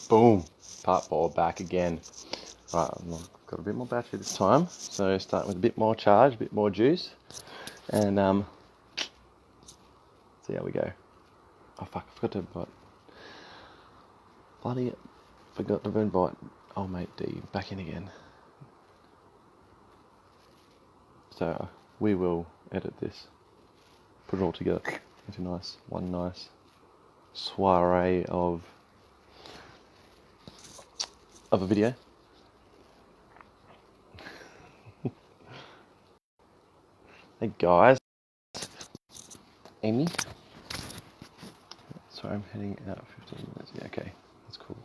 Boom. Part 4 back again. Right, I've got a bit more battery this time. So starting with a bit more charge, a bit more juice. And see how we go. Oh fuck, I forgot to invite. Bloody forgot to invite old mate D back in again. So we will edit this. Put it all together into one nice soiree of a video. Hey guys, Amy. Sorry, I'm heading out 15 minutes. Yeah, okay, that's cool.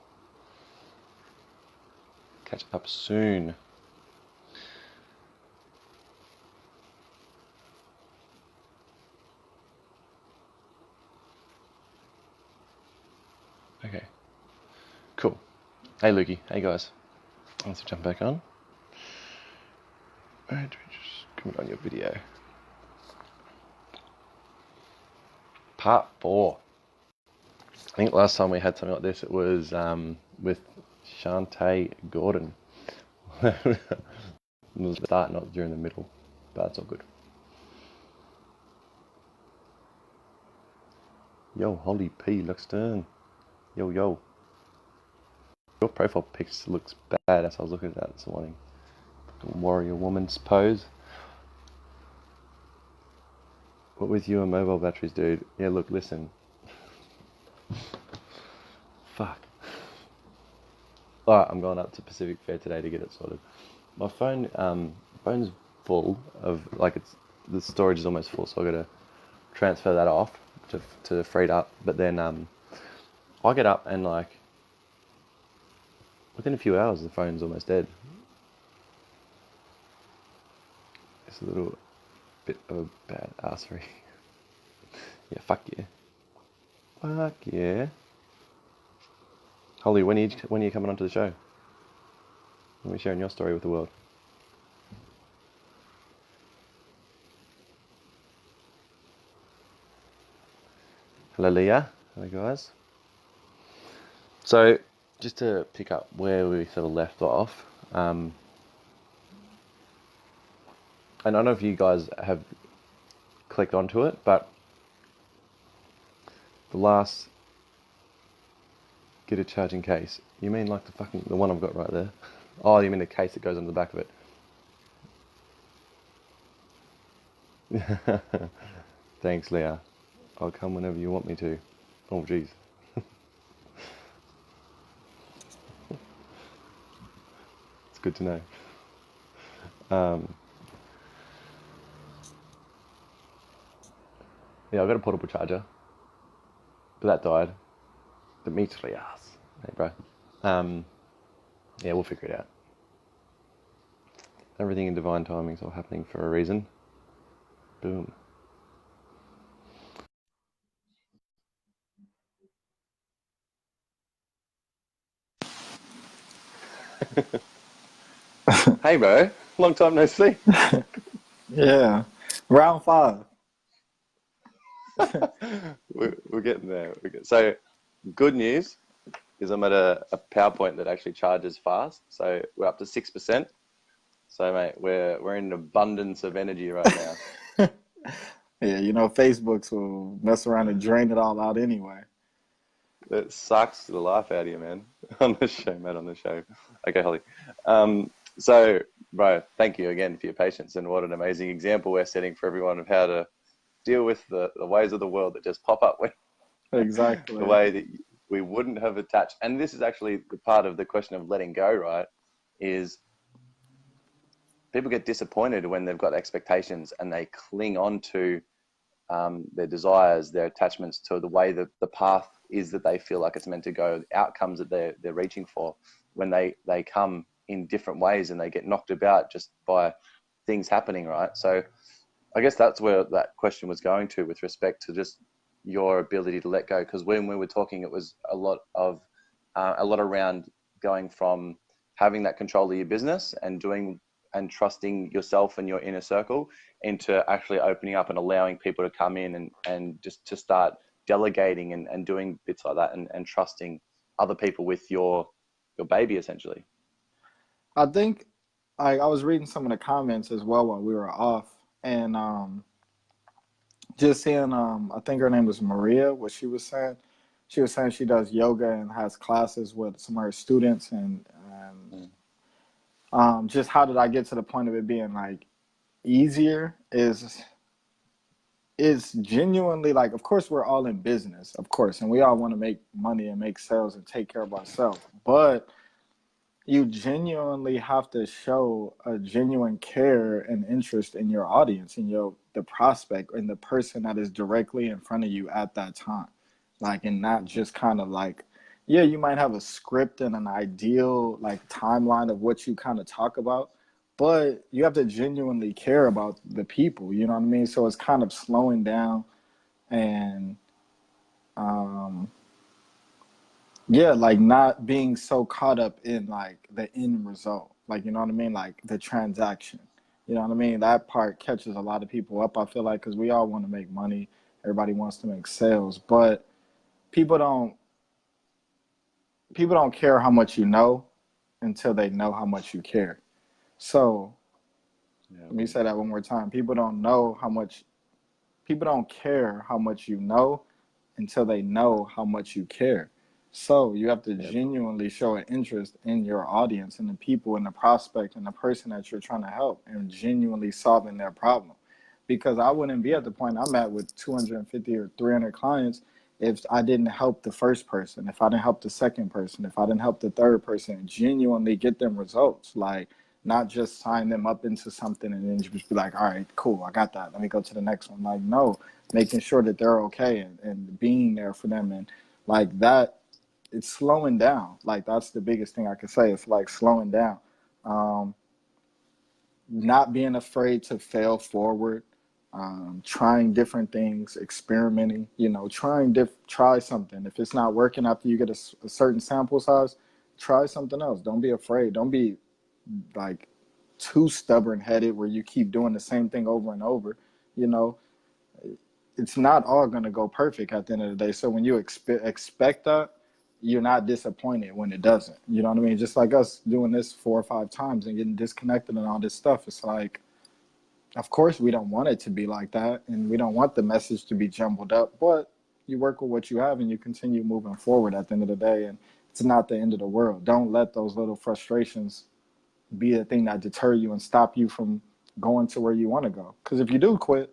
Catch up soon. Okay, cool. Hey Lukey, hey guys. Let's jump back on. And just comment on your video. Part 4. I think last time we had something like this, it was with Shantae Gordon. It was the start, not during the middle, but it's all good. Yo, Holly P. Luxton. Yo. Your profile pics looks bad as I was looking at that this morning. Warrior woman's pose. What with you and mobile batteries, dude? Yeah, look, listen. Fuck. Alright, I'm going up to Pacific Fair today to get it sorted. My phone's full of, like, the storage is almost full, so I gotta transfer that off to free it up. But then I get up and, like, within a few hours the phone's almost dead. It's a little bit of a bad assery. Yeah, fuck yeah. Fuck yeah. Holly, when are you coming onto the show? When are we sharing your story with the world? Hello, Leah. Hello, guys. So, just to pick up where we sort of left off, and I don't know if you guys have clicked onto it, but the last get a charging case. You mean like the one I've got right there? Oh, you mean the case that goes on the back of it? Thanks, Leah. I'll come whenever you want me to. Oh, jeez. It's good to know. Yeah, I've got a portable charger, but that died. Dimitrius. Hey, bro. Yeah, we'll figure it out. Everything in divine timing is all happening for a reason. Boom. Hey, bro. Long time no see. Yeah, round 5. We're getting there. So, good news is I'm at a PowerPoint that actually charges fast. So we're up to 6%. So, mate, we're in an abundance of energy right now. Yeah, Facebook's will mess around and drain it all out anyway. It sucks the life out of you, man. On the show, mate, on the show. Okay, Holly. So, bro, thank you again for your patience, and what an amazing example we're setting for everyone of how to deal with the ways of the world that just pop up when Exactly. the way that we wouldn't have attached. And this is actually the part of the question of letting go, right? Is people get disappointed when they've got expectations and they cling on to their desires, their attachments to the way that the path is that they feel like it's meant to go, the outcomes that they're reaching for, when they come in different ways and they get knocked about just by things happening, right? So I guess that's where that question was going to with respect to just your ability to let go. Because when we were talking, it was a lot around going from having that control of your business and doing and trusting yourself and your inner circle into actually opening up and allowing people to come in and just to start delegating and doing bits like that and trusting other people with your baby essentially? I think I was reading some of the comments as well while we were off, and just seeing I think her name was Maria. What she was saying she does yoga and has classes with some of her students, and Mm. just how did I get to the point of it being like easier is genuinely like, of course we're all in business, of course, and we all want to make money and make sales and take care of ourselves, but you genuinely have to show a genuine care and interest in your audience and the prospect and the person that is directly in front of you at that time, like, and not just kind of like, yeah, you might have a script and an ideal like timeline of what you kind of talk about, but you have to genuinely care about the people, you know what I mean? So it's kind of slowing down and um yeah, like not being so caught up in like the end result, like, you know what I mean, like the transaction, you know what I mean, that part catches a lot of people up, I feel like, because we all want to make money, everybody wants to make sales, but people don't people don't care how much you know until they know how much you care. So Yeah, let me man. say that one more time. People don't care how much you know until they know how much you care. So you have to Yeah. genuinely show an interest in your audience and the people and the prospect and the person that you're trying to help and genuinely solving their problem. Because I wouldn't be at the point I'm at with 250 or 300 clients if I didn't help the first person, if I didn't help the second person, if I didn't help the third person, and genuinely get them results. Like, not just sign them up into something and then just be like, all right, cool, I got that. Let me go to the next one. Like, no, making sure that they're okay and being there for them. And like that, it's slowing down. Like, that's the biggest thing I could say. It's like slowing down. Um, Not being afraid to fail forward, trying different things, experimenting, try something. If it's not working after you get a certain sample size, try something else. Don't be afraid. Don't be like too stubborn headed where you keep doing the same thing over and over. You know, it's not all going to go perfect at the end of the day. So when you expect that, you're not disappointed when it doesn't. You know what I mean? Just like us doing this 4 or 5 times and getting disconnected and all this stuff. It's like, of course, we don't want it to be like that, and we don't want the message to be jumbled up. But you work with what you have, and you continue moving forward at the end of the day. And it's not the end of the world. Don't let those little frustrations be the thing that deter you and stop you from going to where you want to go. Because if you do quit,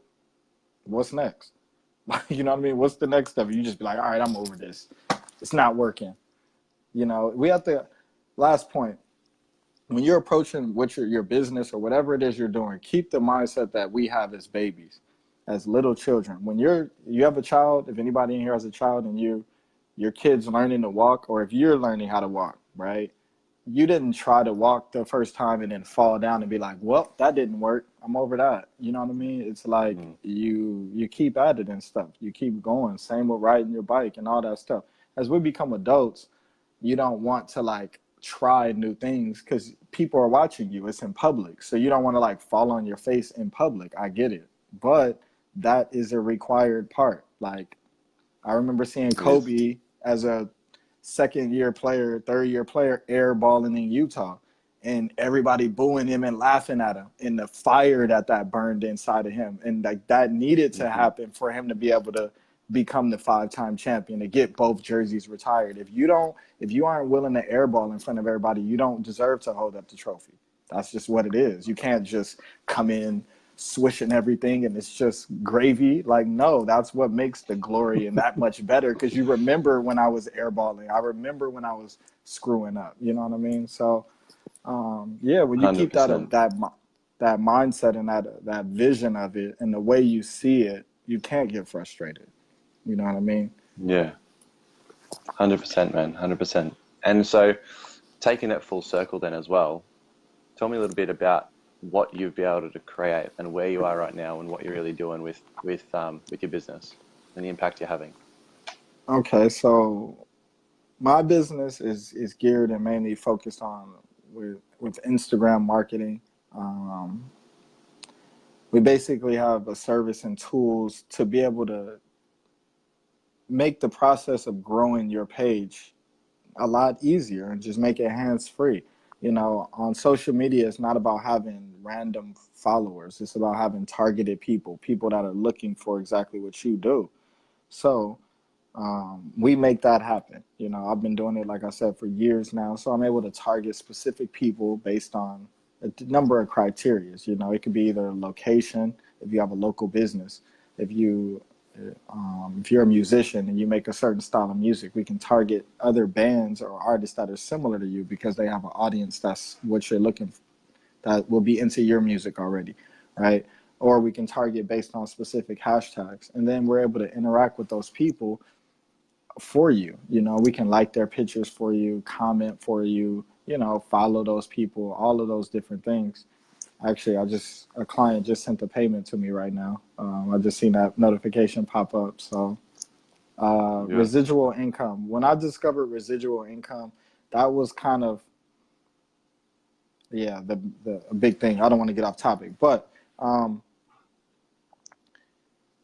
what's next? You know what I mean? What's the next step? You just be like, all right, I'm over this. It's not working. We have to, last point, when you're approaching what your business or whatever it is you're doing, keep the mindset that we have as babies, as little children. When you have a child, if anybody in here has a child and your kid's learning to walk, or if you're learning how to walk, right? You didn't try to walk the first time and then fall down and be like, well, that didn't work, I'm over that. You know what I mean? It's like Mm. you keep at it and stuff. You keep going. Same with riding your bike and all that stuff. As we become adults, you don't want to like try new things because people are watching you. It's in public. So you don't want to like fall on your face in public. I get it. But that is a required part. Like, I remember seeing It is. Kobe as a second year player, third year player, airballing in Utah, and everybody booing him and laughing at him, and the fire that burned inside of him, and like that needed to Mm-hmm. happen for him to be able to become the 5-time champion, to get both jerseys retired. If you aren't willing to airball in front of everybody, you don't deserve to hold up the trophy. That's just what it is. You can't just come in swishing everything and it's just gravy. Like, no, that's what makes the glory and that much better, because you remember when I was airballing, I remember when I was screwing up, you know what I mean? So yeah, when you keep that 100%. that mindset and that vision of it and the way you see it, you can't get frustrated, you know what I mean? Yeah. 100%, man. 100%. And so taking that full circle then as well, tell me a little bit about what you've been able to create and where you are right now and what you're really doing with your business and the impact you're having. Okay, so my business is geared and mainly focused on with Instagram marketing. um, we basically have a service and tools to be able to make the process of growing your page a lot easier and just make it hands free. You know, on social media, it's not about having random followers. It's about having targeted people, people that are looking for exactly what you do. So we make that happen. You know, I've been doing it, like I said, for years now. So I'm able to target specific people based on a number of criterias. You know, it could be either location, if you have a local business, if you if you're a musician and you make a certain style of music, we can target other bands or artists that are similar to you because they have an audience that's what you're looking for, that will be into your music already, right? Or we can target based on specific hashtags, and then we're able to interact with those people for you. You know, we can like their pictures for you, comment for you, you know, follow those people, all of those different things. Actually, a client just sent a payment to me right now. I just seen that notification pop up. So, Yeah. residual income. When I discovered residual income, that was kind of, yeah, the a big thing. I don't want to get off topic, but um,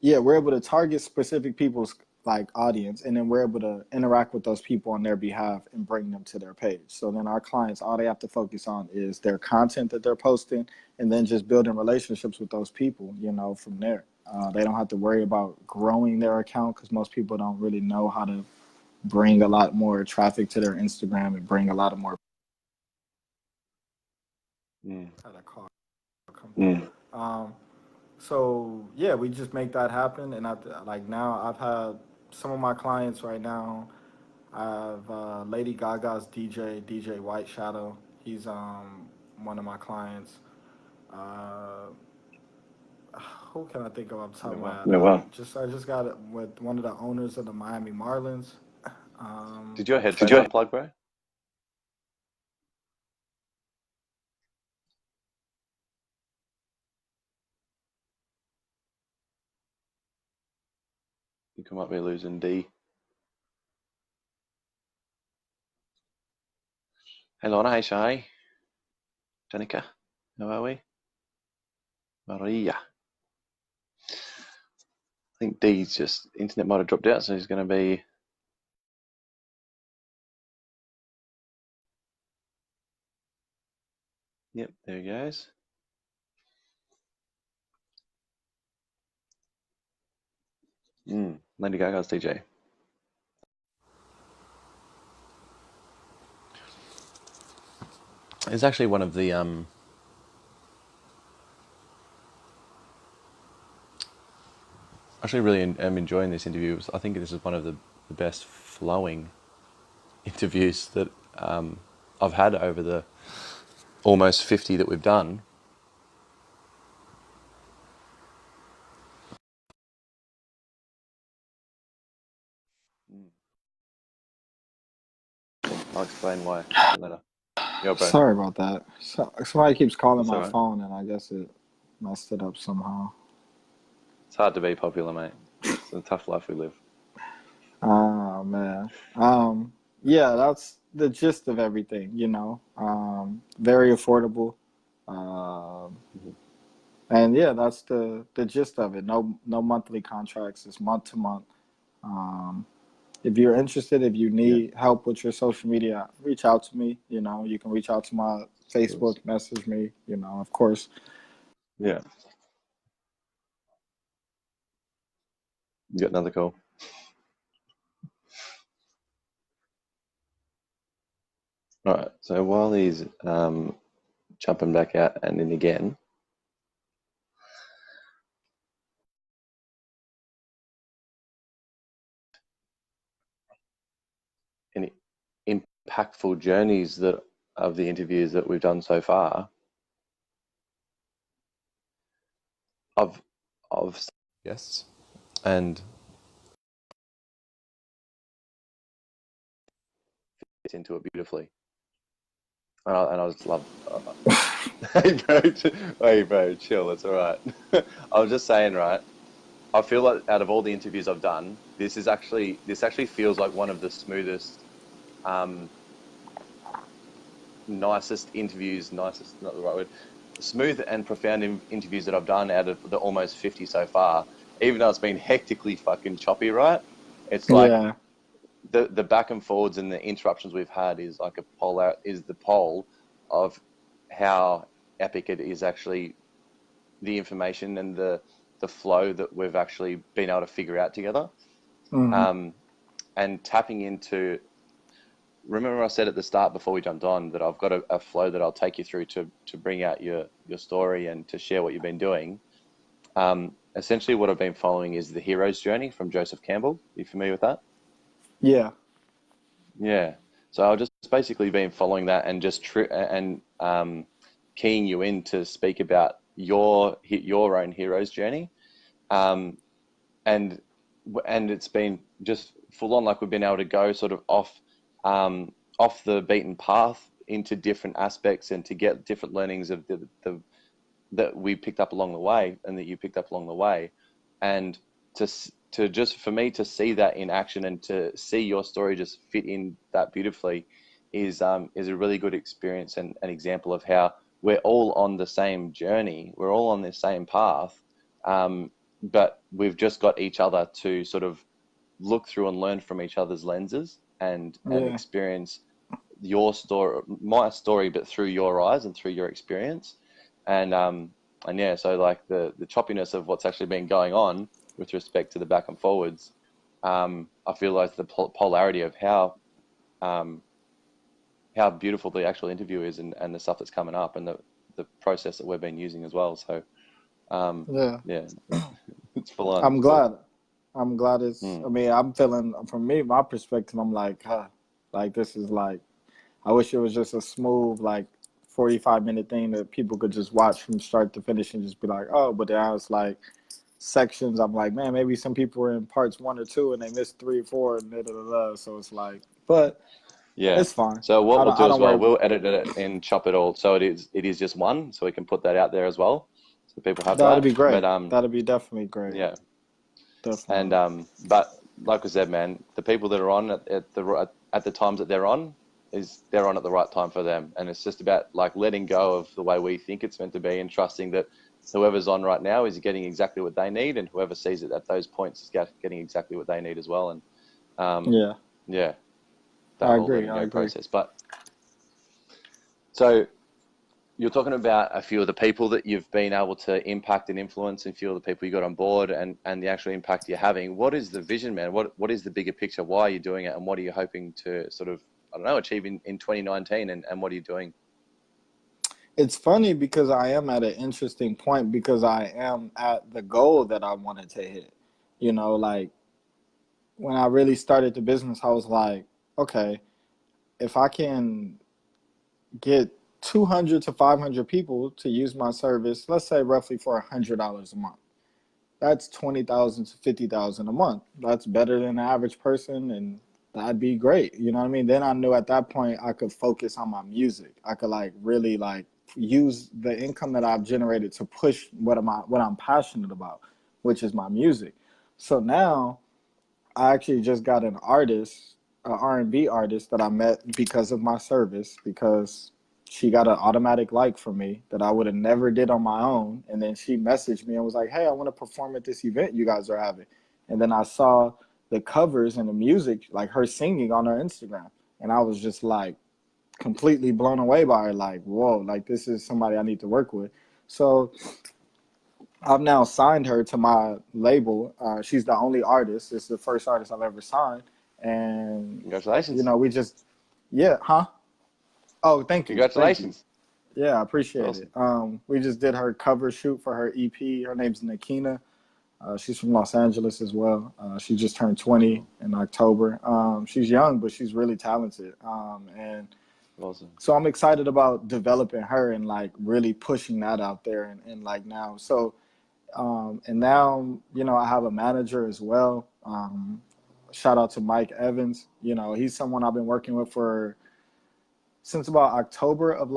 yeah, we're able to target specific people's like audience, and then we're able to interact with those people on their behalf and bring them to their page. So then our clients, all they have to focus on is their content that they're posting, and then just building relationships with those people, you know, from there. They don't have to worry about growing their account because most people don't really know how to bring a lot more traffic to their Instagram and bring a lot of more. Mm. Had a car come Mm. through. So yeah, we just make that happen, and like now I've had some of my clients right now. I have Lady Gaga's DJ White Shadow. He's one of my clients. Uh, who can I think of off the top Yeah, of my well. head? Yeah, well, I just got it with one of the owners of the Miami Marlins. Did your Did headphones you? unplug, bro? You might be losing D. Hey Lorna, hey Shai, Janica, how are we? Maria. I think D's just internet might have dropped out, so he's going to be. Yep, there he goes. Lady Gaga's DJ. It's actually one of the actually really am enjoying this interview. I think this is one of the best flowing interviews that I've had over the almost 50 that we've done. I'll explain why later. Yo, bro. Sorry about that. So, somebody keeps calling That's all my right. phone, and I guess it messed it up somehow. It's hard to be popular, mate. It's a tough life we live. Oh man. Yeah, that's the gist of everything, you know. Very affordable. Um, and yeah, that's the gist of it. No monthly contracts, it's month to month. Um, if you're interested, if you Yeah. need help with your social media, reach out to me, you know. You can reach out to my Facebook, Cool. message me, you know, of course. Yeah. You got another call. All right. So while he's jumping back out and in again, any impactful journeys that of the interviews that we've done so far, of guests, and fits into it beautifully. And I just love. Hey bro, chill. It's all right. I was just saying, right. I feel like out of all the interviews I've done, this actually feels like one of the smoothest, nicest interviews. Nicest, not the right word. Smooth and profound interviews that I've done out of the almost 50 so far. Even though it's been hectically fucking choppy, right? It's like Yeah. the back and forwards and the interruptions we've had is like the pole of how epic it is actually, the information and the flow that we've actually been able to figure out together. Mm-hmm. And tapping into, remember I said at the start before we jumped on that I've got a flow that I'll take you through to bring out your story and to share what you've been doing. Essentially what I've been following is the hero's journey from Joseph Campbell. Are you familiar with that? Yeah. Yeah. So I've just basically been following that and just keying you in to speak about your own hero's journey. And it's been just full on, like we've been able to go sort of off the beaten path into different aspects and to get different learnings of that we picked up along the way and that you picked up along the way. And to just for me to see that in action and to see your story just fit in that beautifully is a really good experience and an example of how we're all on the same journey. We're all on the same path. But we've just got each other to sort of look through and learn from each other's lenses and experience my story, but through your eyes and through your experience. And yeah, so like the choppiness of what's actually been going on with respect to the back and forwards, I feel like the polarity of how beautiful the actual interview is and the stuff that's coming up and the process that we've been using as well. So yeah, it's full on. I'm glad it's, I mean, I'm feeling, from me, my perspective, I'm like, like this is like, I wish it was just a smooth, like 45-minute thing that people could just watch from start to finish and just be like, oh, but now it's like sections. I'm like, man, maybe some people were in parts 1 or 2 and they missed 3 or 4 and so it's like, but yeah, it's fine. So what we'll do as well, we'll edit it and chop it all. So it is just one, so we can put that out there as well. So people have that. That'd be great. But, that'd be definitely great. Yeah. Definitely. And but like I said, man, the people that are on at the times that they're on they're on at the right time for them, and it's just about like letting go of the way we think it's meant to be and trusting that whoever's on right now is getting exactly what they need, and whoever sees it at those points is getting exactly what they need as well. And yeah, that I whole agree. letting go process. But so you're talking about a few of the people that you've been able to impact and influence, and a few of the people you got on board, and the actual impact you're having. What is the vision, man? What is the bigger picture? Why are you doing it, and what are you hoping to sort of, I don't know, achieve in 2019, and what are you doing? It's funny because I am at an interesting point because I am at the goal that I wanted to hit. You know, like when I really started the business, I was like, okay, if I can get 200 to 500 people to use my service, let's say roughly for $100 a month, that's 20,000 to 50,000 a month. That's better than the average person, and that'd be great. You know what I mean? Then I knew at that point I could focus on my music. I could like really like use the income that I've generated to push what I'm passionate about, which is my music. So now I actually just got an R&B artist that I met because of my service, because she got an automatic like from me that I would have never did on my own. And then she messaged me and was like, hey, I want to perform at this event you guys are having. And then I saw the covers and the music, like her singing on her Instagram. And I was just like completely blown away by her. Like, whoa, like this is somebody I need to work with. So I've now signed her to my label. She's the only artist. It's the first artist I've ever signed. And congratulations. You know, we just, Oh, thank you. Congratulations. Thank you. Yeah, I appreciate awesome. it. We just did her cover shoot for her EP. Her name's Nakina. She's from Los Angeles as well. She just turned 20 in October. She's young, but she's really talented. And awesome. So I'm excited about developing her and like really pushing that out there and like now. So, and now, you know, I have a manager as well. Shout out to Mike Evans. You know, he's someone I've been working with since about October of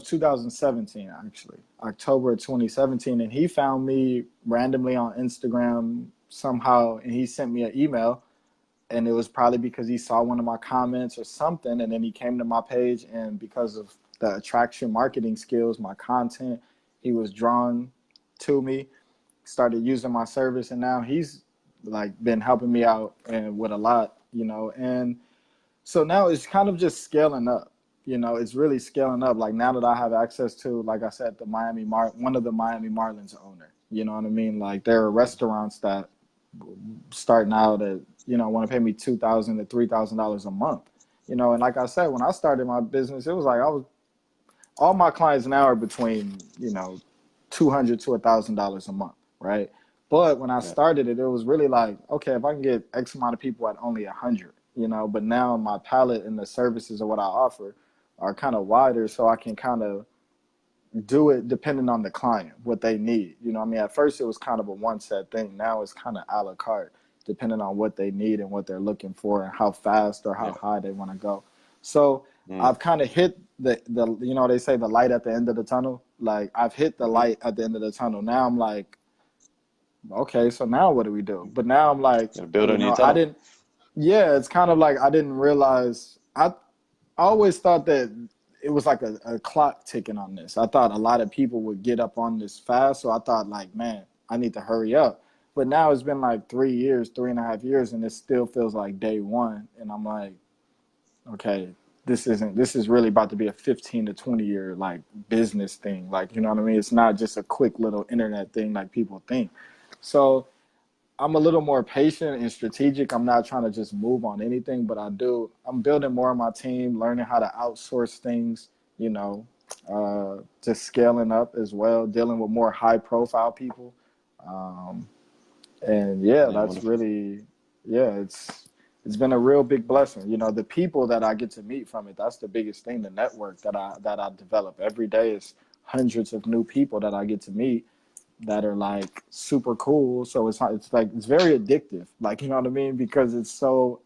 2017, actually. October of 2017. And he found me randomly on Instagram somehow, and he sent me an email. And it was probably because he saw one of my comments or something. And then he came to my page, and because of the attraction marketing skills, my content, he was drawn to me, started using my service. And now he's like been helping me out and with a lot you know. And so now it's kind of just scaling up. You know, it's really scaling up. Like now that I have access to, like I said, one of the Miami Marlins owner. You know what I mean? Like there are restaurants that starting out at, you know, want to pay me $2,000 to $3,000 a month. You know, and like I said, when I started my business, it was like all my clients now are between, you know, $200 to $1,000 a month, right? But when I started it, it was really like, okay, if I can get X amount of people at only 100, you know, but now my palette and the services of what I offer are kind of wider, so I can kind of do it depending on the client, what they need. You know what I mean? At first it was kind of a one set thing. Now it's kind of a la carte, depending on what they need and what they're looking for and how fast or how high they want to go. So I've kind of hit the, you know, they say the light at the end of the tunnel. Like I've hit the light at the end of the tunnel. Now I'm like, okay, so now what do we do? But now I'm like, build a you new know, tunnel. it's kind of like I didn't realize, I always thought that it was like a clock ticking on this. I thought a lot of people would get up on this fast. So I thought like, man, I need to hurry up. But now it's been like 3.5 years, and it still feels like day one. And I'm like, okay, this is really about to be a 15 to 20 year like business thing. Like, you know what I mean? It's not just a quick little internet thing like people think. So I'm a little more patient and strategic. I'm not trying to just move on anything, but I'm building more of my team, learning how to outsource things, you know, just scaling up as well, dealing with more high profile people. And that's Wonderful. really, it's been a real big blessing. You know, the people that I get to meet from it, that's the biggest thing, the network that I develop. Every day is hundreds of new people that I get to meet that are like super cool. So it's like, it's very addictive. Like, you know what I mean? Because it's How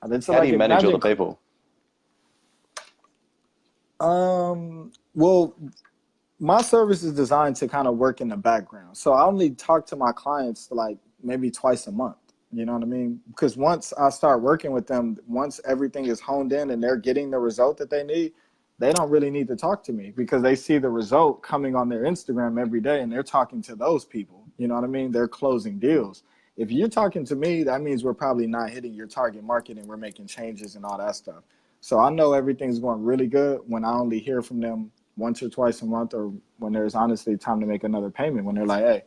like, do you manage all imagine, the people? well, my service is designed to kind of work in the background. So I only talk to my clients like maybe twice a month. You know what I mean? Because once I start working with them, once everything is honed in and they're getting the result that they need, they don't really need to talk to me because they see the result coming on their Instagram every day and they're talking to those people. You know what I mean? They're closing deals. If you're talking to me, that means we're probably not hitting your target market and we're making changes and all that stuff. So I know everything's going really good when I only hear from them once or twice a month, or when there's honestly time to make another payment, when they're like, hey,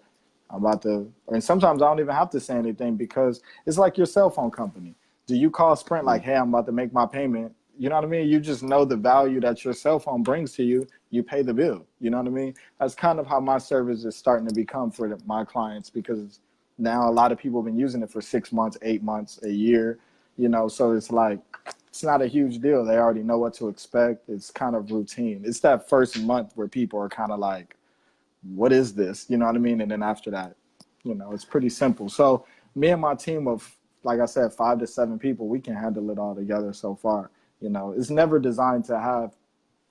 I'm about to, and sometimes I don't even have to say anything because it's like your cell phone company. Do you call Sprint like, hey, I'm about to make my payment? You know what I mean? You just know the value that your cell phone brings to you. You pay the bill. You know what I mean? That's kind of how my service is starting to become for my clients, because now a lot of people have been using it for 6 months, 8 months, a year, you know, so it's like, it's not a huge deal. They already know what to expect. It's kind of routine. It's that first month where people are kind of like, what is this? You know what I mean? And then after that, you know, it's pretty simple. So me and my team of, like I said, 5 to 7 people, we can handle it all together so far. You know, it's never designed to have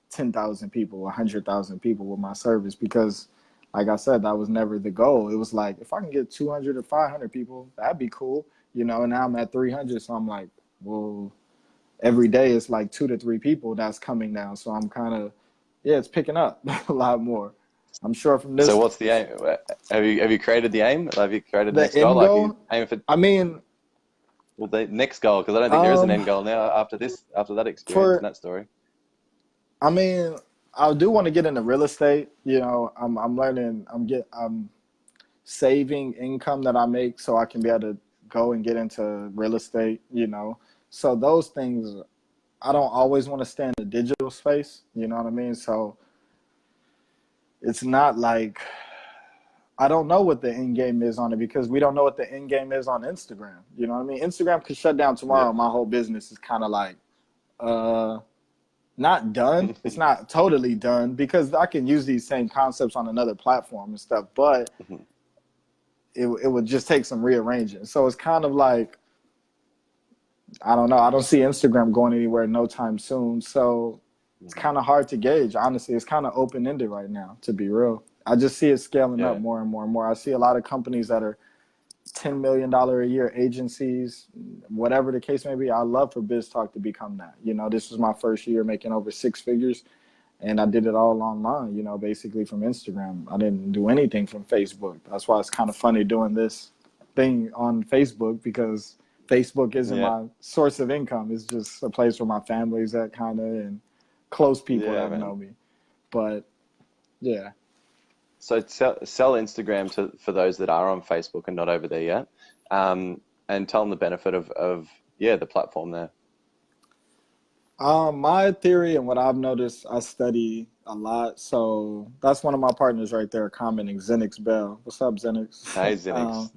10,000 people, 100,000 people with my service because, like I said, that was never the goal. It was like, if I can get 200 or 500 people, that'd be cool. You know, and now I'm at 300. So I'm like, well, every day it's like 2 to 3 people that's coming now. So I'm kind of, it's picking up a lot more. I'm sure from So this, what's the aim? Have you created the aim? Have you created the the next goal? end Like you goal, aim for I mean, the next goal? Because I don't think there is an end goal now after that experience and for, that story. I mean, I do want to get into real estate. You know, I'm learning, I'm saving income that I make so I can be able to go and get into real estate, you know. So those things, I don't always want to stay in the digital space, you know what I mean? So it's not like, I don't know what the end game is on it because we don't know what the end game is on Instagram. You know what I mean? Instagram could shut down tomorrow. Yeah. My whole business is kind of like, not done. It's not totally done because I can use these same concepts on another platform and stuff, but it would just take some rearranging. So it's kind of like, I don't know. I don't see Instagram going anywhere no time soon. So it's kind of hard to gauge. Honestly, it's kind of open-ended right now, to be real. I just see it scaling up Yeah. more and more and more. I see a lot of companies that are $10 million a year agencies, whatever the case may be. I love for BizTalk to become that. You know, this was my first year making over 6 figures, and I did it all online, you know, basically from Instagram. I didn't do anything from Facebook. That's why it's kind of funny doing this thing on Facebook, because Facebook isn't Yeah. my source of income. It's just a place where my family's at, kind of, and close people Yeah, that man. know me. But yeah. So sell Instagram for those that are on Facebook and not over there yet, and tell them the benefit of yeah, the platform there. My theory and what I've noticed, I study a lot. So that's one of my partners right there commenting, Zenix Bell. What's up, Zenix? Hey, Zinix.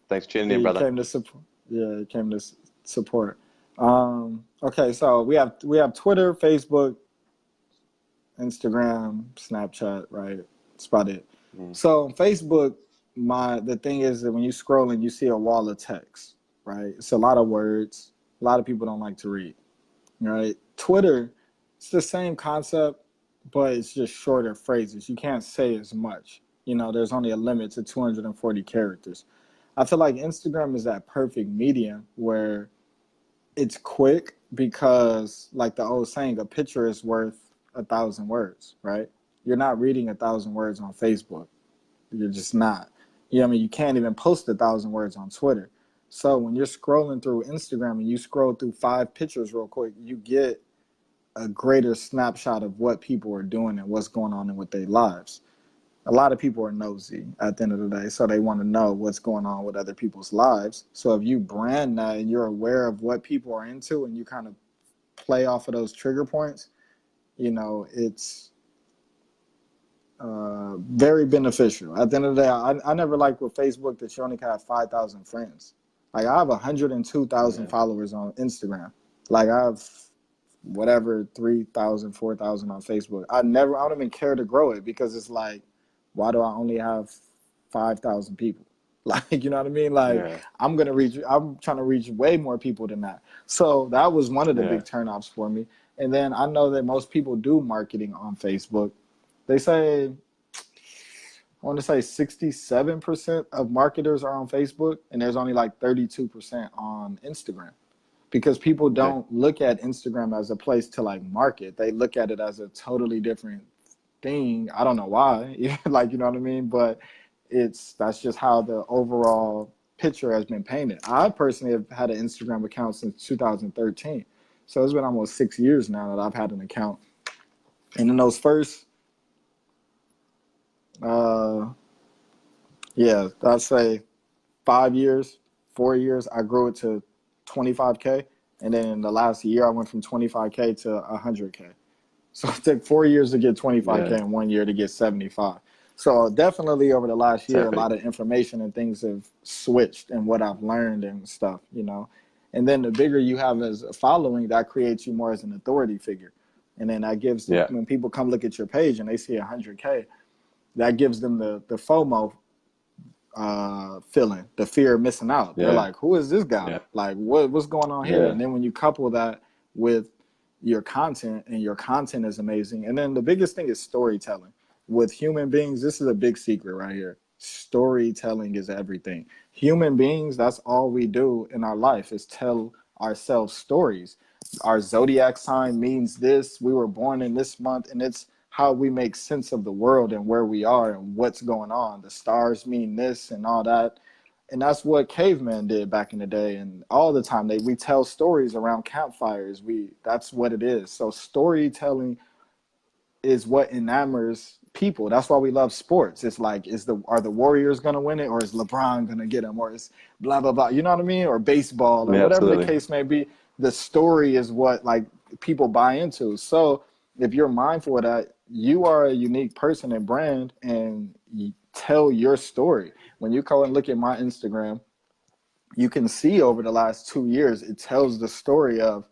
Thanks for tuning in, He brother. came to support. Yeah, he came to support. Okay, so we have Twitter, Facebook, Instagram, Snapchat, right? That's about it. Mm. So Facebook, the thing is that when you scroll and you see a wall of text, right? It's a lot of words. A lot of people don't like to read, right? Twitter, it's the same concept, but it's just shorter phrases. You can't say as much. You know, there's only a limit to 240 characters. I feel like Instagram is that perfect medium where it's quick because, like the old saying, a picture is worth 1,000 words, right? You're not reading 1,000 words on Facebook. You're just not. You know what I mean? You can't even post 1,000 words on Twitter. So when you're scrolling through Instagram and you scroll through 5 pictures real quick, you get a greater snapshot of what people are doing and what's going on with their lives. A lot of people are nosy at the end of the day, so they want to know what's going on with other people's lives. So if you brand that and you're aware of what people are into and you kind of play off of those trigger points, you know, it's very beneficial. At the end of the day, I never liked with Facebook that you only have 5,000 friends. Like I have 102,000 Yeah. followers on Instagram. Like I have whatever 3,000, 4,000 on Facebook. I don't even care to grow it because it's like, why do I only have 5,000 people? Like, you know what I mean? Like Yeah. I'm trying to reach way more people than that. So that was one of the Yeah. big turnoffs for me. And then I know that most people do marketing on Facebook. They say, I want to say 67% of marketers are on Facebook, and there's only like 32% on Instagram because people Okay. don't look at Instagram as a place to like market. They look at it as a totally different thing. I don't know why, like, you know what I mean? But that's just how the overall picture has been painted. I personally have had an Instagram account since 2013. So it's been almost 6 years now that I've had an account. And in those first, uh, yeah, I'd say 5 years, 4 years, I grew it to 25K. And then in the last year, I went from 25K to 100K. So it took 4 years to get 25K Yeah. and 1 year to get 75. So definitely over the last So year, a epic. lot of information and things have switched and what I've learned and stuff, you know. And then the bigger you have as a following, that creates you more as an authority figure. And then that gives, Yeah. when people come look at your page and they see 100K, that gives them the FOMO feeling, the fear of missing out. They're Yeah. like, who is this guy? Yeah. Like, what's going on here? Yeah. And then when you couple that with your content, and your content is amazing. And then the biggest thing is storytelling. With human beings, this is a big secret right here. Storytelling is everything. Human beings, that's all we do in our life is tell ourselves stories. Our zodiac sign means this. We were born in this month, and it's how we make sense of the world and where we are and what's going on. The stars mean this and all that. And that's what cavemen did back in the day. And all the time we tell stories around campfires. That's what it is. So storytelling is what enamors people. That's why we love sports. It's like, are the Warriors gonna win it, or is LeBron gonna get them, or is blah blah blah. You know what I mean? Or baseball, or Yeah. whatever the Absolutely. case may be. The story is what like people buy into. So if you're mindful of that, you are a unique person and brand, and you tell your story. When you go and look at my Instagram, you can see over the last 2 years, it tells the story of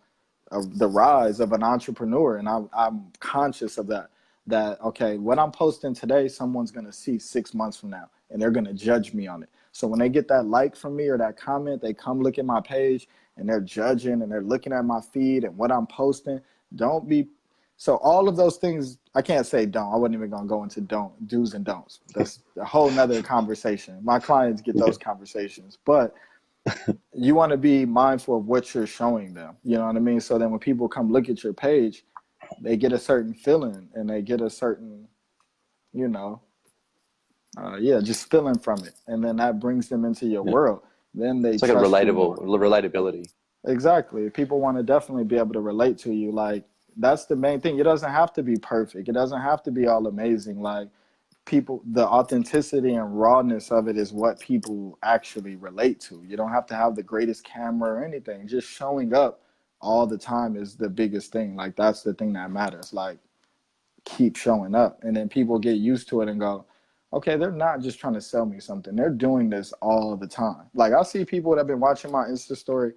the rise of an entrepreneur. And I'm conscious of that. That, okay, what I'm posting today, someone's going to see 6 months from now, and they're going to judge me on it. So when they get that like from me or that comment, they come look at my page and they're judging and they're looking at my feed and what I'm posting. Don't be. So all of those things, I can't say don't. I wasn't even going to go into do's and don'ts. That's a whole nother conversation. My clients get Yeah. those conversations. But you want to be mindful of what you're showing them. You know what I mean? So then when people come look at your page, they get a certain feeling and they get a certain, you know, just feeling from it. And then that brings them into your Yeah. world. then they It's like a trust you more. relatability. Exactly. People want to definitely be able to relate to you. Like, that's the main thing. It doesn't have to be perfect. It doesn't have to be all amazing. Like, people, the authenticity and rawness of it is what people actually relate to. You don't have to have the greatest camera or anything. Just showing up all the time is the biggest thing. Like, that's the thing that matters. Like, keep showing up, and then people get used to it and go, okay, they're not just trying to sell me something, they're doing this all the time. Like, I see people that have been watching my Insta story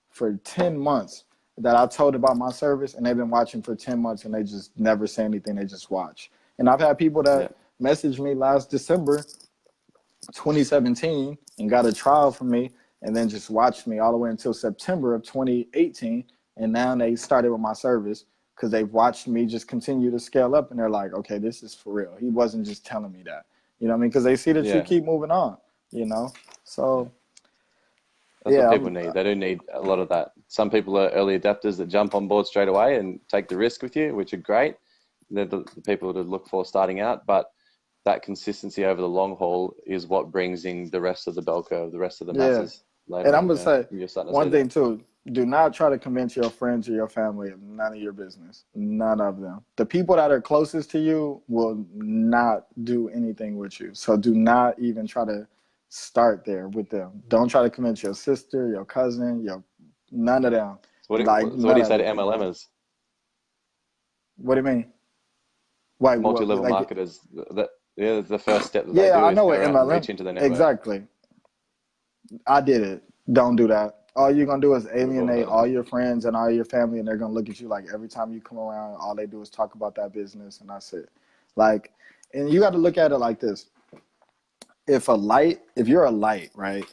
for 10 months that I told about my service, and they've been watching for 10 months and they just never say anything, they just watch. And I've had people Yeah. that messaged me last December 2017 and got a trial from me, and then just watched me all the way until September of 2018, and now they started with my service because they've watched me just continue to scale up, and they're like, okay, this is for real. He wasn't just telling me that. You know what I mean? Because they see that you Yeah. keep moving on, you know? So, That's yeah. what people need. They do need a lot of that. Some people are early adapters that jump on board straight away and take the risk with you, which are great. They're the people to look for starting out. But that consistency over the long haul is what brings in the rest of the bell curve, the rest of the Yeah. masses later And I'm on. going to say You're starting to one see thing that. too. Do not try to convince your friends or your family of none of your business. None of them. The people that are closest to you will not do anything with you. So do not even try to start there with them. Don't try to convince your sister, your cousin, none of them. So Like, what do none you say of to it. MLMers, What do you mean? Like, what? multi-level Like, marketers? That yeah, the first step that they yeah, do I is know go what out and reach MLM. into their network. Exactly. I did it. Don't do that. All you're gonna do is We've all alienate done all your friends and all your family, and they're gonna look at you like every time you come around, all they do is talk about that business, and that's it. Like, and you got to look at it like this: if you're a light, right?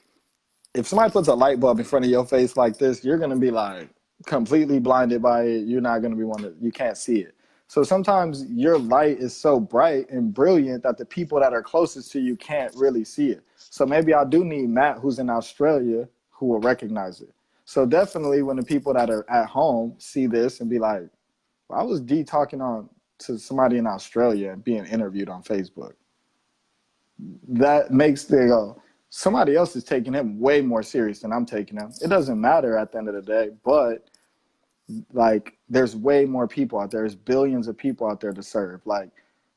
If somebody puts a light bulb in front of your face like this, you're gonna be like completely blinded by it. You're not gonna be you can't see it. So sometimes your light is so bright and brilliant that the people that are closest to you can't really see it. So maybe I do need Matt, who's in Australia, who will recognize it. So definitely when the people that are at home see this and be like, well, I was talking on to somebody in Australia and being interviewed on Facebook. That makes they go, somebody else is taking him way more serious than I'm taking him. It doesn't matter at the end of the day, but like, there's way more people out there. There's billions of people out there to serve. Like,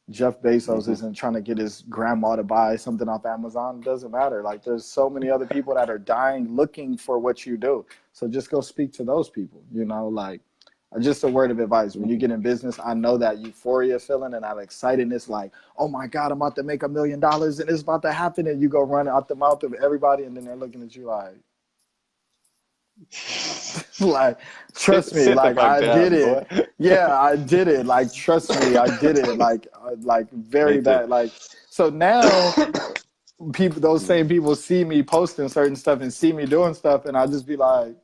Jeff Bezos isn't trying to get his grandma to buy something off Amazon. It doesn't matter. Like, there's so many other people that are dying looking for what you do. So just go speak to those people, you know, like, just a word of advice. When you get in business, I know that euphoria feeling and that excitedness, like, oh my God, I'm about to make $1 million and it's about to happen. And you go run out the mouth of everybody, and then they're looking at you like, like, trust me, Sit the like, fuck I did down, it. boy. Yeah, I did it. Like, trust me, I did it. Like very Me too. bad. Like, so now people, those same people see me posting certain stuff and see me doing stuff, and I just be like,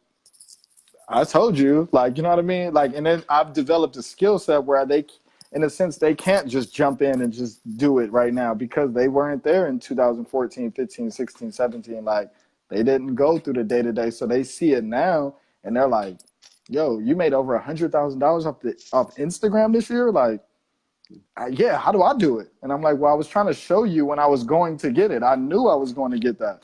I told you, like, you know what I mean? Like, and then I've developed a skill set where they, in a sense, they can't just jump in and just do it right now because they weren't there in 2014, 15, 16, 17. Like, they didn't go through the day to day. So they see it now and they're like, yo, you made over $100,000 off Instagram this year? Like, yeah, how do I do it? And I'm like, well, I was trying to show you when I was going to get it. I knew I was going to get that.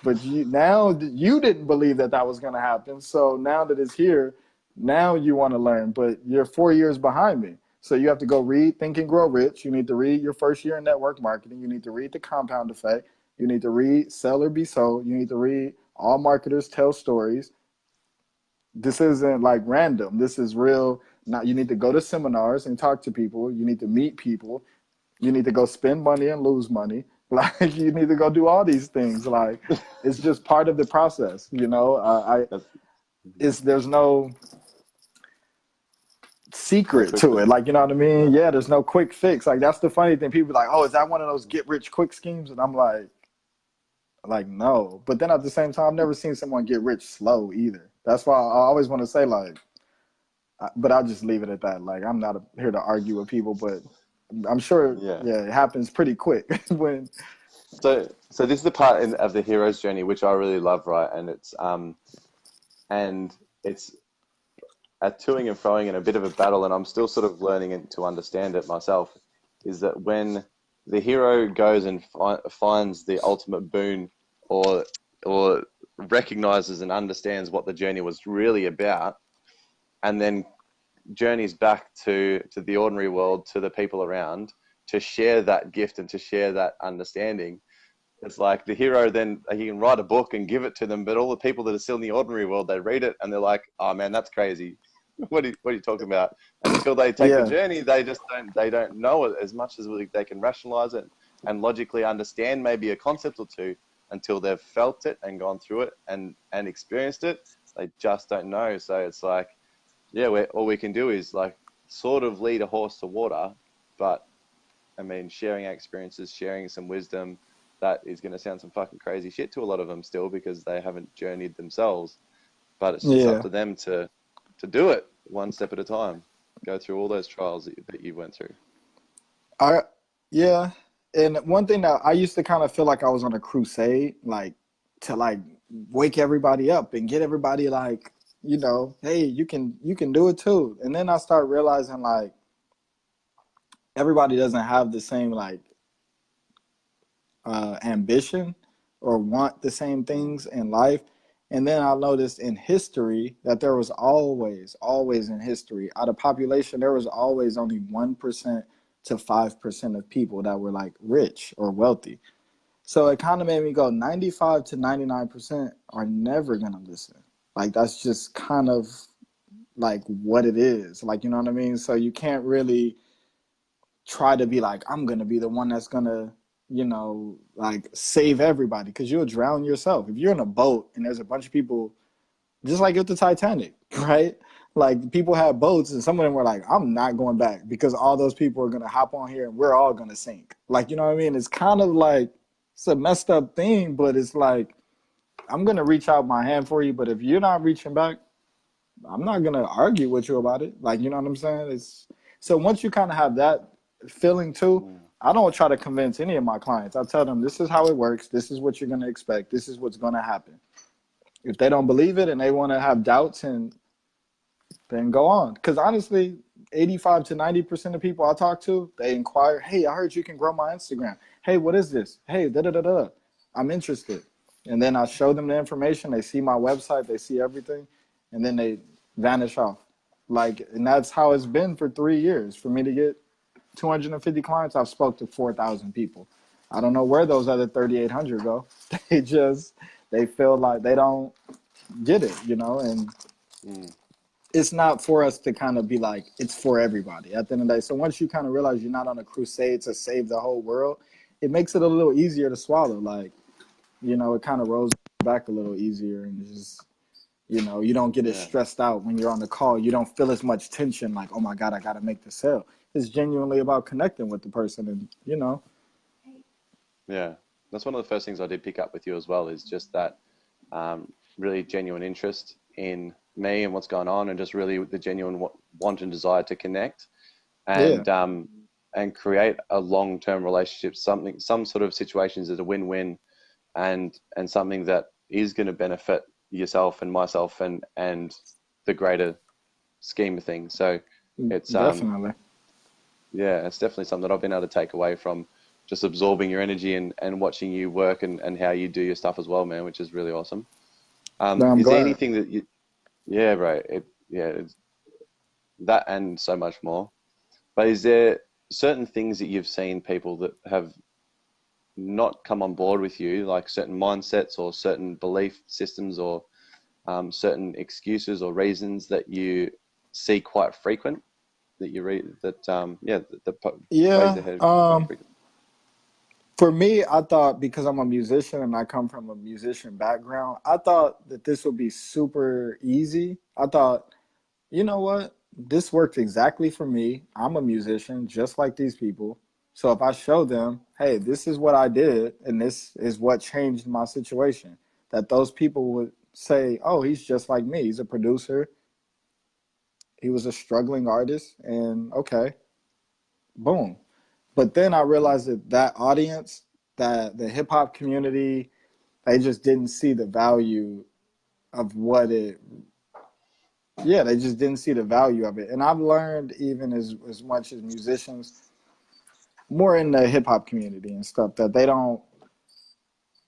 But now you didn't believe that was going to happen. So now that it's here, now you want to learn. But you're 4 years behind me. So you have to go read Think and Grow Rich. You need to read your first year in network marketing. You need to read The Compound Effect. You need to read Sell or Be Sold. You need to read All Marketers Tell Stories. This isn't like random. This is real. Now you need to go to seminars and talk to people. You need to meet people. You need to go spend money and lose money. Like, you need to go do all these things. Like, it's just part of the process, you know. There's no No secret quick to it. fix. Like, you know what I mean? Yeah, there's no quick fix. Like, that's the funny thing. People are like, oh, is that one of those get rich quick schemes? And I'm like, no. But then at the same time, I've never seen someone get rich slow either. That's why I always want to say, like, but I'll just leave it at that. Like, I'm not here to argue with people, but I'm sure, Yeah. yeah, it happens pretty quick when. So this is the part of the hero's journey which I really love, right? And it's a toing and froing and a bit of a battle, and I'm still sort of learning to understand it myself. Is that when the hero goes and finds the ultimate boon, or recognizes and understands what the journey was really about, and then journeys back to the ordinary world, to the people around, to share that gift and to share that understanding. It's like the hero, then he can write a book and give it to them, but all the people that are still in the ordinary world, they read it and they're like, oh man, that's crazy. What are you talking about? Until they take the journey, they don't know it as much as they can rationalize it and logically understand maybe a concept or two. Until they've felt it and gone through it and experienced it, they just don't know. So it's like, yeah, all we can do is like sort of lead a horse to water, but I mean, sharing our experiences, sharing some wisdom, that is going to sound some fucking crazy shit to a lot of them still, because they haven't journeyed themselves. But it's just up to them to do it one step at a time, go through all those trials that you went through. Yeah. And one thing that I used to kind of feel like I was on a crusade, like to like wake everybody up and get everybody like, you know, hey, you can do it too. And then I start realizing like everybody doesn't have the same like ambition or want the same things in life. And then I noticed in history that there was always in history, out of population, there was always only 1% to 5% of people that were like rich or wealthy. So it kind of made me go 95 to 99% are never going to listen. Like, that's just kind of like what it is. Like, you know what I mean? So you can't really try to be like, I'm going to be the one that's going to, you know, like save everybody, because you'll drown yourself. If you're in a boat and there's a bunch of people, just like with the Titanic, right? Like, people had boats and some of them were like, I'm not going back because all those people are going to hop on here and we're all going to sink. Like, you know what I mean? It's kind of like, it's a messed up thing, but it's like, I'm going to reach out my hand for you, but if you're not reaching back, I'm not going to argue with you about it. Like, you know what I'm saying? So once you kind of have that feeling too, I don't try to convince any of my clients. I tell them, this is how it works. This is what you're going to expect. This is what's going to happen. If they don't believe it and they want to have doubts, and then go on. Because honestly, 85 to 90% of people I talk to, they inquire, hey, I heard you can grow my Instagram. Hey, what is this? Hey, da-da-da-da. I'm interested. And then I show them the information. They see my website. They see everything. And then they vanish off. Like, and that's how it's been for 3 years. For me to get 250 clients, I've spoke to 4,000 people. I don't know where those other 3,800 go. They feel like they don't get it, you know? And it's not for us to kind of be like, it's for everybody at the end of the day. So once you kind of realize you're not on a crusade to save the whole world, it makes it a little easier to swallow. Like, you know, it kind of rolls back a little easier, and just, you know, you don't get as stressed out when you're on the call. You don't feel as much tension like, oh my God, I got to make the sale. It's genuinely about connecting with the person, and, you know. Yeah. That's one of the first things I did pick up with you as well, is just that really genuine interest in me and what's going on, and just really the genuine want and desire to connect and create a long-term relationship, some sort of situations that are win-win, and something that is going to benefit yourself and myself and the greater scheme of things. So it's definitely it's definitely something that I've been able to take away from just absorbing your energy and watching you work and how you do your stuff as well, man, which is really awesome. Is there anything that you, bro, it's that and so much more, but is there certain things that you've seen people that have not come on board with you, like certain mindsets or certain belief systems or certain excuses or reasons that you see quite frequent, that you read that ways ahead quite frequent? For me, I thought, because I'm a musician and I come from a musician background, I thought that this would be super easy. I thought, you know what? This worked exactly for me. I'm a musician just like these people. So if I show them, hey, this is what I did and this is what changed my situation, that those people would say, oh, he's just like me. He's a producer. He was a struggling artist, and okay, boom. But then I realized that audience, that the hip hop community, they just didn't see the value of what it, they just didn't see the value of it. And I've learned, even as much as musicians, more in the hip hop community and stuff, that they don't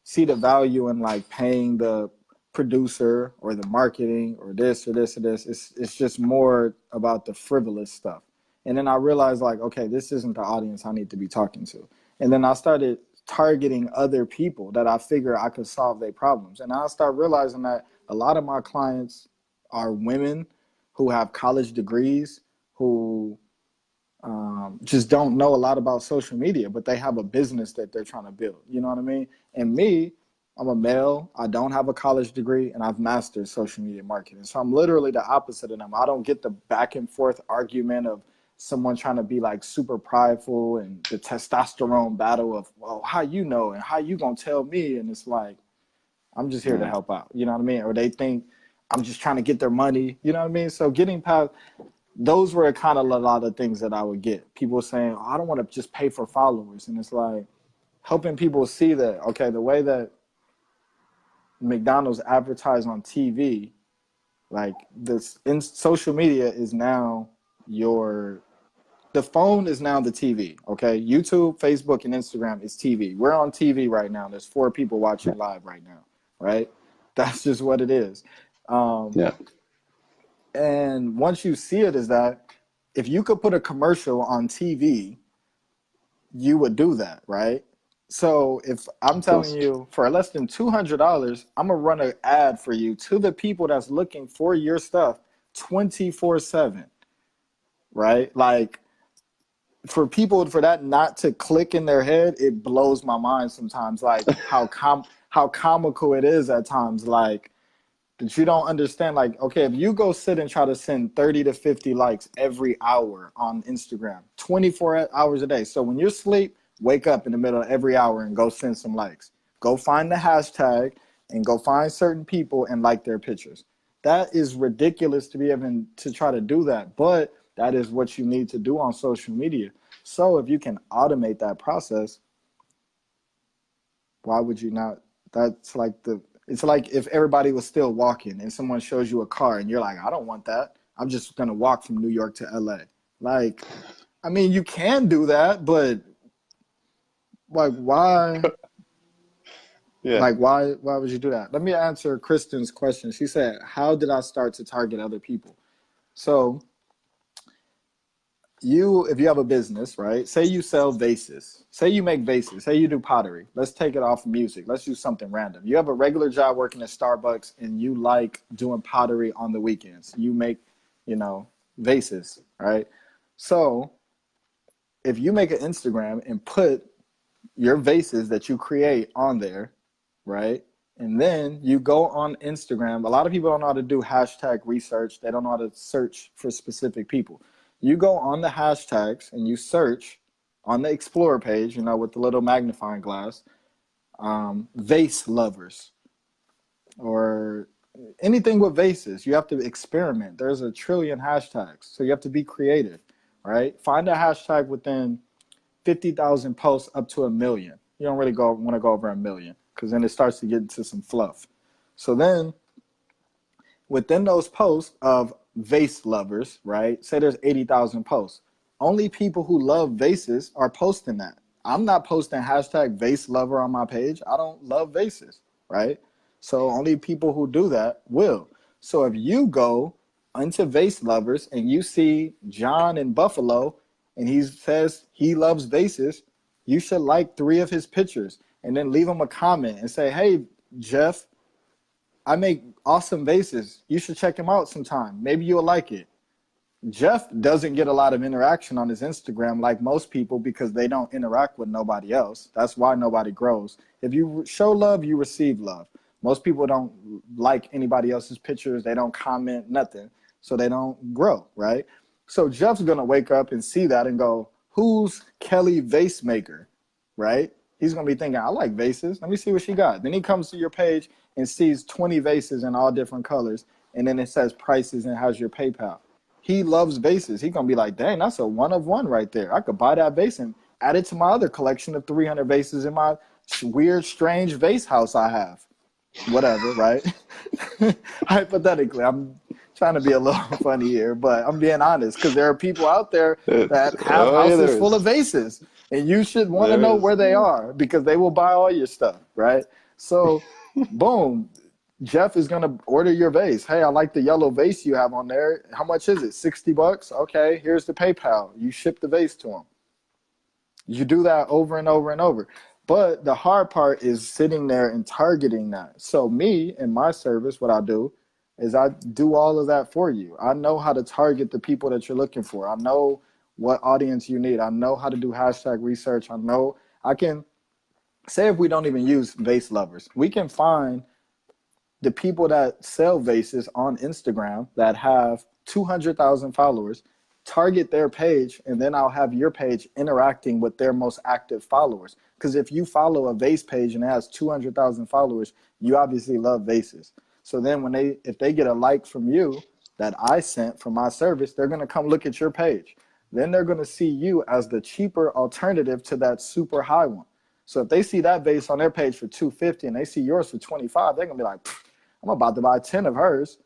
see the value in like paying the producer or the marketing or this or this or this. It's just more about the frivolous stuff. And then I realized like, okay, this isn't the audience I need to be talking to. And then I started targeting other people that I figure I could solve their problems. And I start realizing that a lot of my clients are women who have college degrees, who just don't know a lot about social media, but they have a business that they're trying to build. You know what I mean? And me, I'm a male. I don't have a college degree, and I've mastered social media marketing. So I'm literally the opposite of them. I don't get the back and forth argument of someone trying to be like super prideful and the testosterone battle of, well, how you know and how you gonna tell me? And it's like, I'm just here to help out. You know what I mean? Or they think I'm just trying to get their money. You know what I mean? So getting past those were kind of a lot of things that I would get. People saying, oh, I don't want to just pay for followers. And it's like helping people see that, okay, the way that McDonald's advertise on TV, like this in social media is now the phone is now the TV, okay? YouTube, Facebook, and Instagram is TV. We're on TV right now. There's 4 people watching live right now, right? That's just what it is. Yeah. And once you see it as that, if you could put a commercial on TV, you would do that, right? So if I'm telling you for less than $200, I'm going to run an ad for you to the people that's looking for your stuff 24/7, right? Like for people, for that not to click in their head, it blows my mind sometimes, like how comical it is at times, like that you don't understand. Like, okay, if you go sit and try to send 30 to 50 likes every hour on Instagram, 24 hours a day. So when you're asleep, wake up in the middle of every hour and go send some likes. Go find the hashtag and go find certain people and like their pictures. That is ridiculous to be able to try to do that, but that is what you need to do on social media. So if you can automate that process, why would you not? That's like it's like if everybody was still walking and someone shows you a car and you're like, I don't want that. I'm just going to walk from New York to LA. Like, I mean, you can do that, but like, why? Yeah. Like, why would you do that? Let me answer Kristen's question. She said, how did I start to target other people? So if you have a business, right? Say you sell vases. Say you make vases. Say you do pottery. Let's take it off music. Let's do something random. You have a regular job working at Starbucks and you like doing pottery on the weekends. You make, vases, right? So if you make an Instagram and put your vases that you create on there, right? And then you go on Instagram. A lot of people don't know how to do hashtag research. They don't know how to search for specific people. You go on the hashtags and you search on the Explorer page, with the little magnifying glass, vase lovers or anything with vases. You have to experiment. There's a trillion hashtags. So you have to be creative, right? Find a hashtag within 50,000 posts up to 1 million. You don't really want to go over 1 million because then it starts to get into some fluff. So then within those posts of vase lovers, right? Say there's 80,000 posts. Only people who love vases are posting that. I'm not posting hashtag vase lover on my page. I don't love vases, right? So only people who do that will. So if you go into vase lovers and you see John in Buffalo and he says he loves vases, you should like 3 of his pictures and then leave him a comment and say, hey, Jeff, I make awesome vases. You should check him out sometime. Maybe you'll like it. Jeff doesn't get a lot of interaction on his Instagram like most people because they don't interact with nobody else. That's why nobody grows. If you show love, you receive love. Most people don't like anybody else's pictures. They don't comment, nothing. So they don't grow, right? So Jeff's going to wake up and see that and go, who's Kelly Vase Maker, right? He's going to be thinking, I like vases. Let me see what she got. Then he comes to your page and sees 20 vases in all different colors. And then it says prices and has your PayPal. He loves vases. He's going to be like, dang, that's a one of one right there. I could buy that vase and add it to my other collection of 300 vases in my weird, strange vase house I have. Whatever, right? Hypothetically, I'm trying to be a little funny here, but I'm being honest because there are people out there that have houses full of vases. And you should want to know where they are because they will buy all your stuff, right? So, boom, Jeff is going to order your vase. Hey, I like the yellow vase you have on there. How much is it? $60? Okay, here's the PayPal. You ship the vase to him. You do that over and over and over. But the hard part is sitting there and targeting that. So me and my service, what I do is I do all of that for you. I know how to target the people that you're looking for. I know what audience you need. I know how to do hashtag research. I know I can say, if we don't even use vase lovers, we can find the people that sell vases on Instagram that have 200,000 followers, target their page, and then I'll have your page interacting with their most active followers. Because if you follow a vase page and it has 200,000 followers, you obviously love vases. So then if they get a like from you that I sent from my service, they're going to come look at your page. Then they're going to see you as the cheaper alternative to that super high one. So if they see that vase on their page for $250 and they see yours for $25, they're going to be like, I'm about to buy 10 of hers.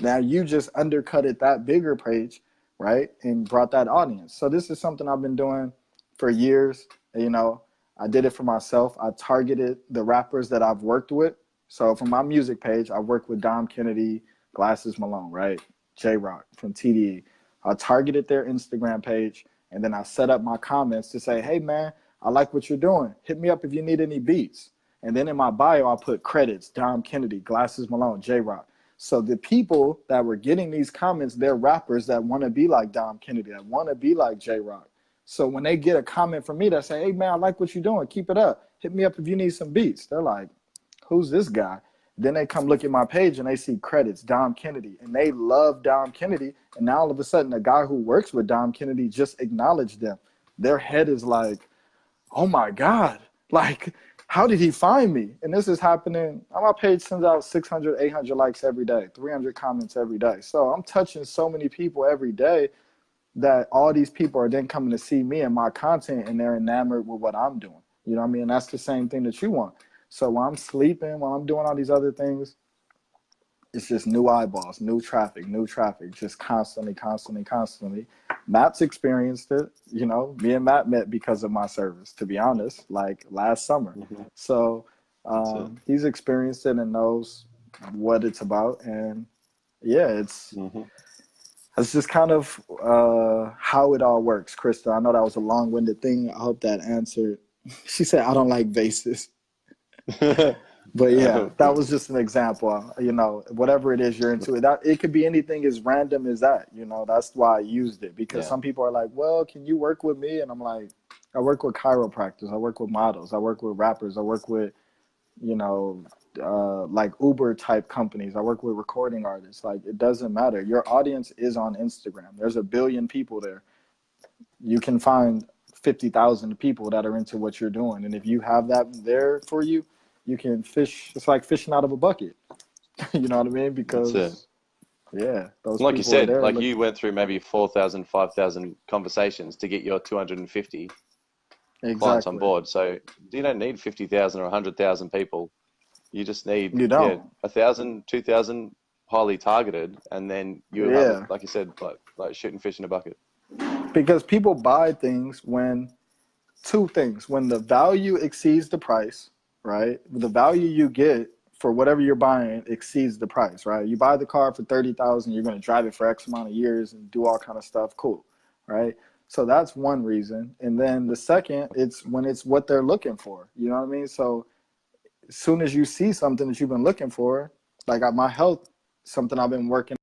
Now you just undercutted that bigger page, right? And brought that audience. So this is something I've been doing for years. You know, I did it for myself. I targeted the rappers that I've worked with. So for my music page, I worked with Dom Kennedy, Glasses Malone, right? J-Rock from TDE. I targeted their Instagram page, and then I set up my comments to say, hey man, I like what you're doing. Hit me up if you need any beats. And then in my bio, I put credits, Dom Kennedy, Glasses Malone, J-Rock. So the people that were getting these comments, they're rappers that want to be like Dom Kennedy, that want to be like J-Rock. So when they get a comment from me that say, hey man, I like what you're doing, keep it up. Hit me up if you need some beats. They're like, who's this guy? Then they come look at my page and they see credits, Dom Kennedy, and they love Dom Kennedy. And now all of a sudden, the guy who works with Dom Kennedy just acknowledged them. Their head is like, oh my God, like, how did he find me? And this is happening. My page sends out 600, 800 likes every day, 300 comments every day. So I'm touching so many people every day that all these people are then coming to see me and my content, and they're enamored with what I'm doing. You know what I mean? And that's the same thing that you want. So while I'm sleeping, while I'm doing all these other things, it's just new eyeballs, new traffic, just constantly. Matt's experienced it. You know, me and Matt met because of my service, to be honest, like last summer. Mm-hmm. So he's experienced it and knows what it's about. And yeah, it's just kind of how it all works. Krista, I know that was a long-winded thing. I hope that answered. She said, I don't like vases. But yeah, that was just an example. You know, whatever it is you're into, it could be anything as random as that. You know, that's why I used it, because some people are like, well, can you work with me? And I'm like, I work with chiropractors, I work with models, I work with rappers, I work with, you know, like Uber type companies, I work with recording artists. Like, it doesn't matter. Your audience is on Instagram. There's 1 billion people there. You can find 50,000 people that are into what you're doing. And if you have that there for you, you can fish. It's like fishing out of a bucket. You know what I mean? Because, yeah. Those like you said, like you went through maybe 4,000, 5,000 conversations to get your 250 clients on board. So you don't need 50,000 or 100,000 people. You just need 1,000, 2,000 highly targeted. And then you have, like you said, like shooting fish in a bucket. Because people buy things when the value exceeds the price, right? The value you get for whatever you're buying exceeds the price, right? You buy the car for $30,000, you're going to drive it for X amount of years and do all kind of stuff. Cool, right? So that's one reason. And then the second, it's when it's what they're looking for. You know what I mean? So as soon as you see something that you've been looking for, like my health, something I've been working